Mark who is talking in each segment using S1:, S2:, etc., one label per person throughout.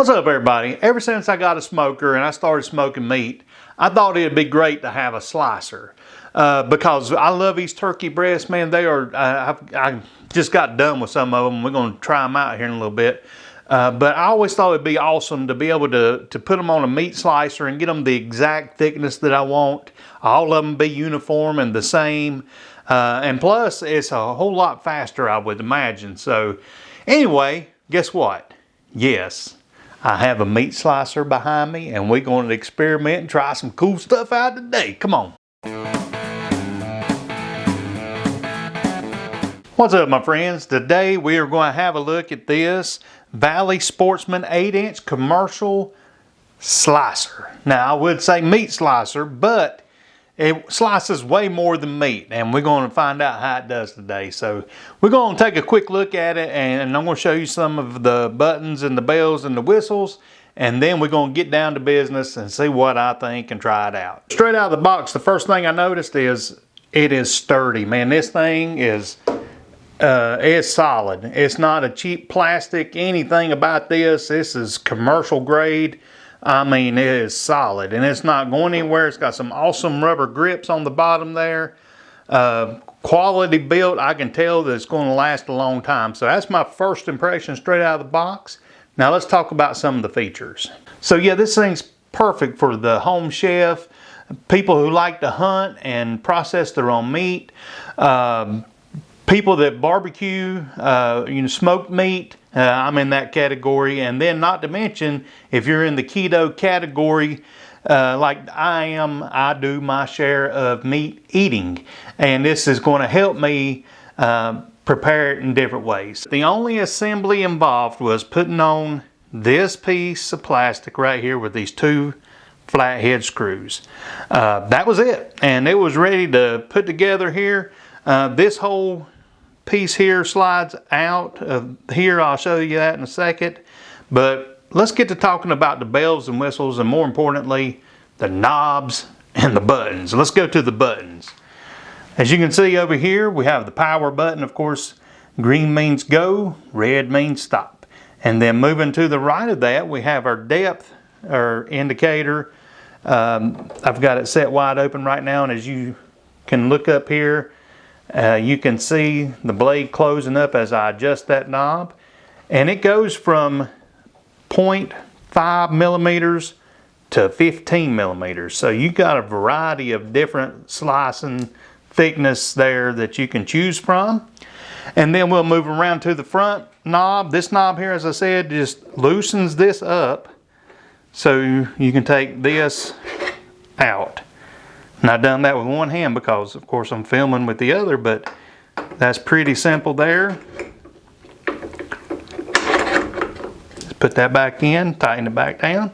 S1: What's up, everybody? Ever since I got a smoker and I started smoking meat, I thought it'd be great to have a slicer because I love these turkey breasts, man. They are, I just got done with some of them. We're going to try them out here in a little bit. But I always thought it'd be awesome to be able to put them on a meat slicer and get them the exact thickness that I want. All of them be uniform and the same. And plus, it's a whole lot faster, I would imagine. So anyway, guess what? Yes, I have a meat slicer behind me, and we're going to experiment and try some cool stuff out today. Come on. What's up, my friends? Today we are going to have a look at this Valley Sportsman 8-inch commercial slicer. Now, I would say meat slicer, but it slices way more than meat, and we're going to find out how it does today. So we're going to take a quick look at it, and I'm going to show you some of the buttons and the bells and the whistles, and then we're going to get down to business and see what I think and try it out. Straight out of the box, the first thing I noticed is it is sturdy. Man, this thing is it's solid. It's not a cheap plastic, anything about this. This is commercial grade. I mean, it is solid and it's not going anywhere. It's got some awesome rubber grips on the bottom there. Quality built. I can tell that it's going to last a long time. So that's my first impression straight out of the box. Now let's talk about some of the features. So yeah, this thing's perfect for the home chef, people who like to hunt and process their own meat, people that barbecue, smoked meat. I'm in that category. And then not to mention, if you're in the keto category, like I am, I do my share of meat eating. And this is going to help me prepare it in different ways. The only assembly involved was putting on this piece of plastic right here with these two flathead screws. That was it. And it was ready to put together here. This whole piece here slides out of here. I'll show you that in a second. But let's get to talking about the bells and whistles, and more importantly, the knobs and the buttons. Let's go to the buttons. As you can see over here, we have the power button. Of course, green means go, red means stop. And then moving to the right of that, we have our depth or indicator. I've got it set wide open right now, and as you can look up here, you can see the blade closing up as I adjust that knob, and it goes from 0.5 millimeters to 15 millimeters. So you got a variety of different slicing thickness there that you can choose from. And then we'll move around to the front knob. This knob here, as I said, just loosens this up so you can take this out. And I've done that with one hand because, of course, I'm filming with the other, but that's pretty simple there. Just put that back in, tighten it back down.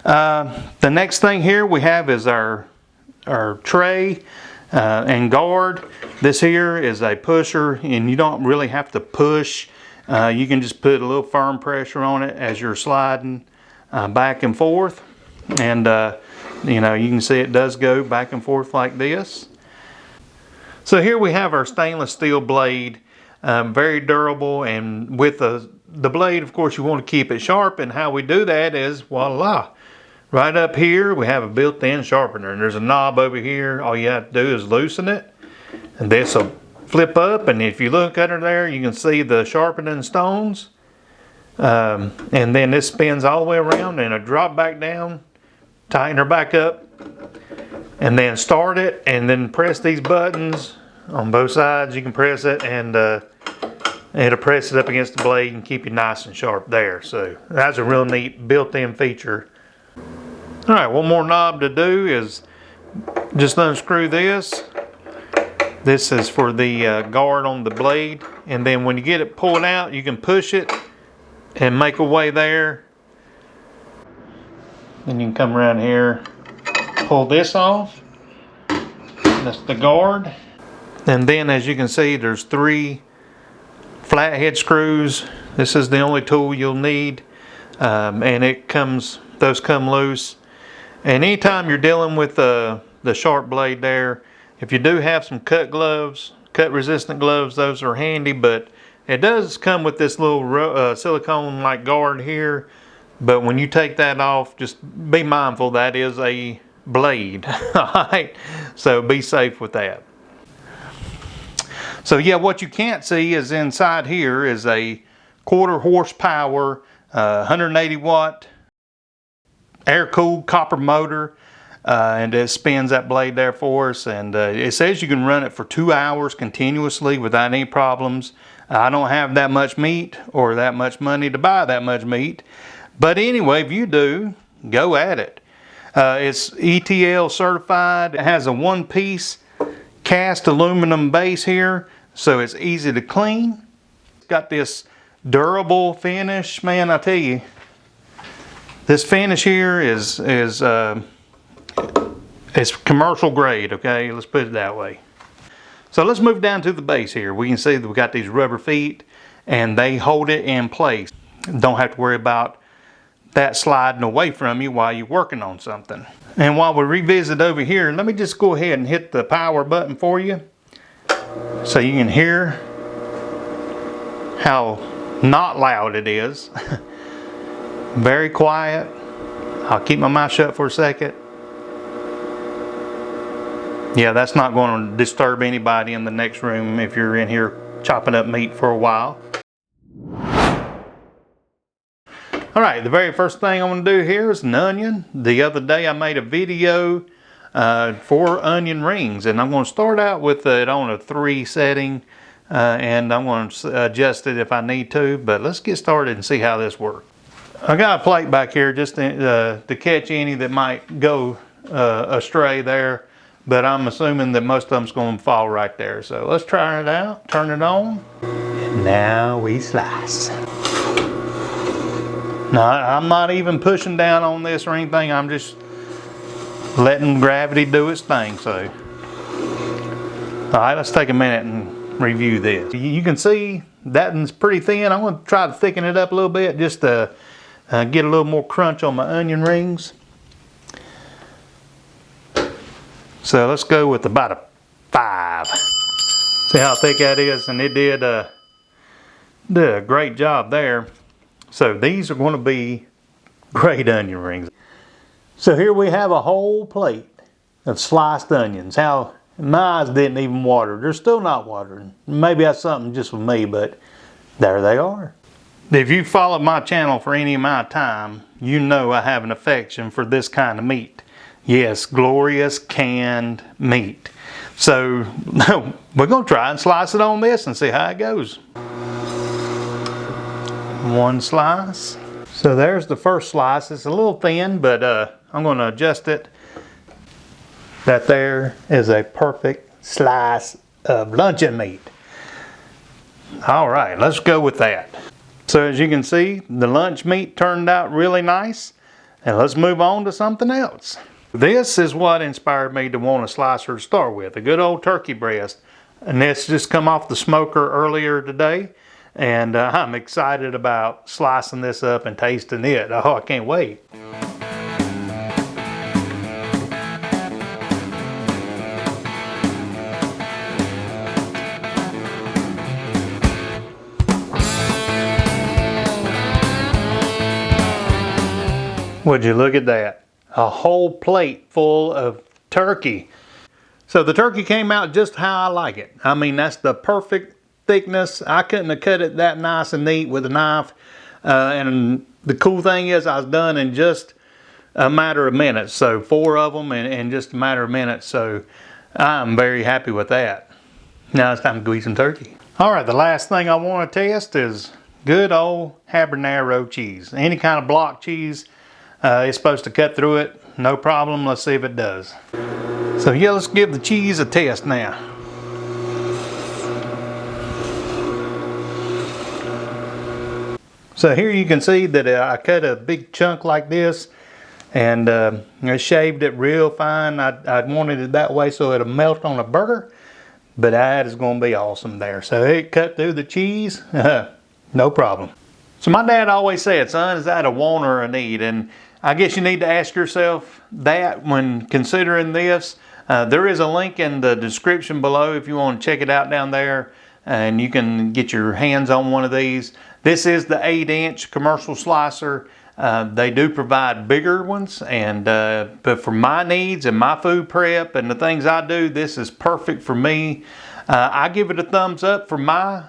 S1: The next thing here we have is our tray and guard. This here is a pusher, and you don't really have to push. You can just put a little firm pressure on it as you're sliding back and forth. And you can see it does go back and forth like this. So here we have our stainless steel blade, very durable, and with the blade, of course, you want to keep it sharp, and how we do that is, voila, right up here we have a built-in sharpener, and there's a knob over here. All you have to do is loosen it, and this will flip up, and if you look under there, you can see the sharpening stones, and then this spins all the way around, and it'll drop back down. Tighten her back up, and then start it, and then press these buttons on both sides. You can press it, and it'll press it up against the blade and keep you nice and sharp there. So that's a real neat built-in feature. All right, one more knob to do is just unscrew this. This is for the guard on the blade, and then when you get it pulled out, you can push it and make a way there. Then you can come around here, pull this off. That's the guard. And then, as you can see, there's 3 flathead screws. This is the only tool you'll need, and those come loose. And anytime you're dealing with the sharp blade there, if you do have some cut gloves, cut resistant gloves, those are handy. But it does come with this little silicone like guard here But when you take that off, just be mindful that is a blade. Alright, so be safe with that. So yeah, what you can't see is inside here is a 1/4 horsepower 180 watt air cooled copper motor, and it spins that blade there for us, and it says you can run it for 2 hours continuously without any problems. I don't have that much meat or that much money to buy that much meat, but anyway, if you do, go at it. It's ETL certified. It has a one-piece cast aluminum base here, so it's easy to clean. It's got this durable finish. Man, I tell you, this finish here is it's commercial grade, okay? Let's put it that way. So let's move down to the base here. We can see that we got these rubber feet and they hold it in place. Don't have to worry about that sliding away from you while you're working on something. And while we revisit over here, let me just go ahead and hit the power button for you so you can hear how not loud it is. Very quiet. I'll keep my mouth shut for a second. Yeah, that's not going to disturb anybody in the next room if you're in here chopping up meat for a while. Alright, the very first thing I'm going to do here is an onion. The other day I made a video for onion rings, and I'm going to start out with it on a 3 setting, and I'm going to adjust it if I need to, but let's get started and see how this works. I got a plate back here just to catch any that might go astray there, but I'm assuming that most of them's going to fall right there. So let's try it out, turn it on, and now we slice. Now I'm not even pushing down on this or anything, I'm just letting gravity do its thing. So alright, let's take a minute and review this. You can see that one's pretty thin. I'm going to try to thicken it up a little bit just to get a little more crunch on my onion rings. So let's go with about a 5. See how thick that is, and it did a great job there. So these are going to be great onion rings. So here we have a whole plate of sliced onions. How my eyes didn't even water. They're still not watering. Maybe that's something just with me, but there they are. If you've followed my channel for any amount of time, you know I have an affection for this kind of meat. Yes, glorious canned meat. So we're going to try and slice it on this and see how it goes. One slice. So there's the first slice. It's a little thin, but I'm going to adjust it. That there is a perfect slice of luncheon meat. All right, let's go with that. So as you can see, the lunch meat turned out really nice, and let's move on to something else. This is what inspired me to want a slicer to start with, a good old turkey breast. And this just come off the smoker earlier today, and I'm excited about slicing this up and tasting it. Oh, I can't wait. Would you look at that? A whole plate full of turkey. So the turkey came out just how I like it. I mean, that's the perfect thickness. I couldn't have cut it that nice and neat with a knife. And the cool thing is I was done in just a matter of minutes. So 4 of them in just a matter of minutes. So I'm very happy with that. Now it's time to go eat some turkey. All right, the last thing I want to test is good old habanero cheese. Any kind of block cheese. It's supposed to cut through it, no problem. Let's see if it does. So yeah, let's give the cheese a test now. So here you can see that I cut a big chunk like this, and I shaved it real fine. I wanted it that way so it'll melt on a burger, but that is going to be awesome there. So it cut through the cheese, no problem. So my dad always said, son, is that a want or a need? And I guess you need to ask yourself that when considering this. There is a link in the description below if you want to check it out down there, and you can get your hands on one of these. This is the 8-inch commercial slicer. They do provide bigger ones, and but for my needs and my food prep and the things I do, this is perfect for me. I give it a thumbs up for my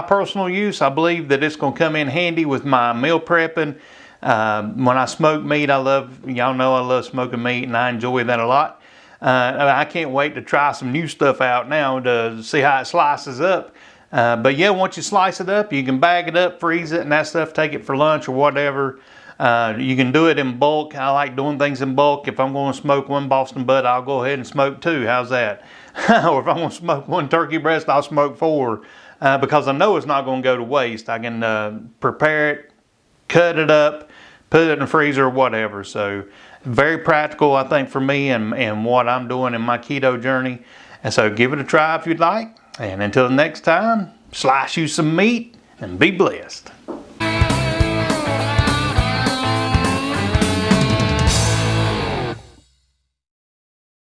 S1: personal use. I believe that it's going to come in handy with my meal prepping. When I smoke meat, y'all know I love smoking meat, and I enjoy that a lot. I can't wait to try some new stuff out now to see how it slices up. But yeah, once you slice it up, you can bag it up, freeze it, and that stuff, take it for lunch or whatever. You can do it in bulk. I like doing things in bulk. If I'm going to smoke one Boston butt, I'll go ahead and smoke 2. How's that? Or if I'm going to smoke 1 turkey breast, I'll smoke 4. Because I know it's not going to go to waste. I can prepare it, cut it up, put it in the freezer or whatever. So very practical, I think, for me and what I'm doing in my keto journey. And so give it a try if you'd like. And until the next time, slice you some meat and be blessed.